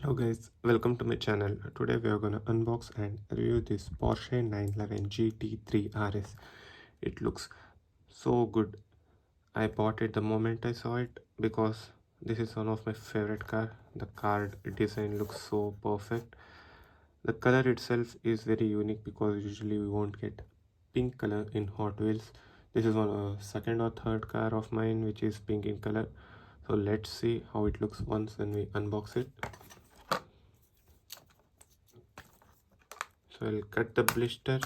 Hello guys, welcome to my channel. Today we are gonna unbox and review this Porsche 911 GT3 RS. It looks so good. I bought it the moment I saw it because this is one of my favorite car. The car design looks so perfect. The color itself is very unique because usually we won't get pink color in Hot Wheels. This is one second or third car of mine which is pink in color. So let's see how it looks once when we unbox it. So I'll cut the blister.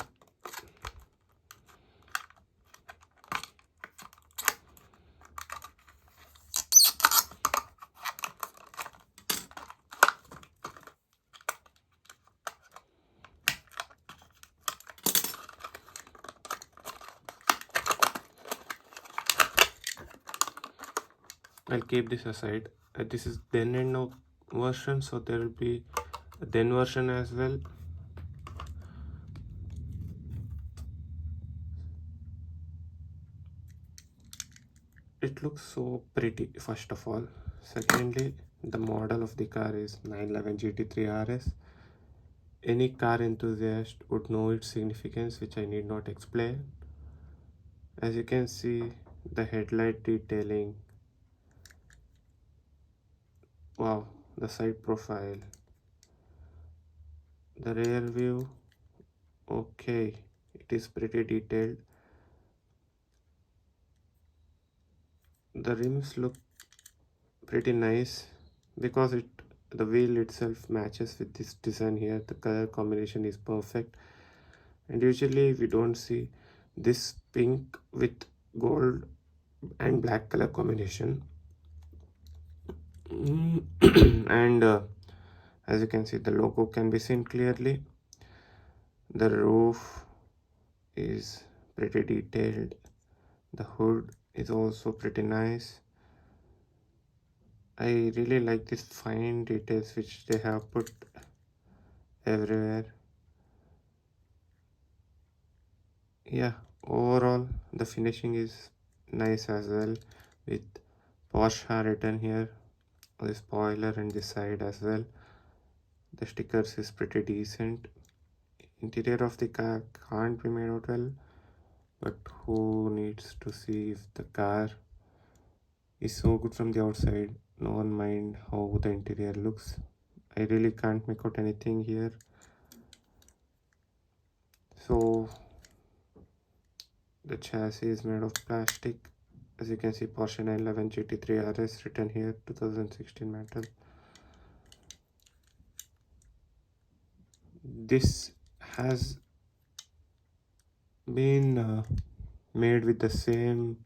I'll keep this aside. This is then and now version, so there will be a then version as well. It looks so pretty, first of all. Secondly, the model of the car is 911 GT3 RS. Any car enthusiast would know its significance, which I need not explain. As you can see, the headlight detailing. Wow, the side profile. The rear view. Okay, it is pretty detailed. The rims look pretty nice because the wheel itself matches with this design here. The color combination is perfect, and usually we don't see this pink with gold and black color combination. And as you can see, the logo can be seen clearly. The roof is pretty detailed. The hood is also pretty nice. I really like these fine details which they have put everywhere. Yeah, overall the finishing is nice as well, with Porsche written here, the spoiler and the side as well. The stickers is pretty decent. Interior of the car can't be made out well, but who needs to see if the car is so good from the outside? No one mind how the interior looks. I really can't make out anything here. So the chassis is made of plastic. As you can see, Porsche 911 GT3 RS written here, 2016 metal. This has been made with the same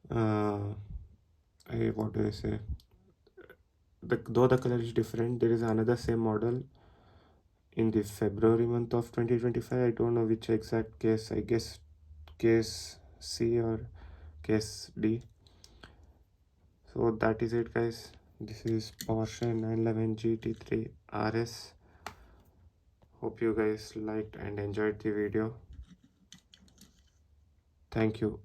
what do I say, though the color is different, there is another same model in the February month of 2025. I don't know which exact case. I guess case C or case D. So that is it, guys. This is Porsche 911 GT3 RS. Hope you guys liked and enjoyed the video. Thank you.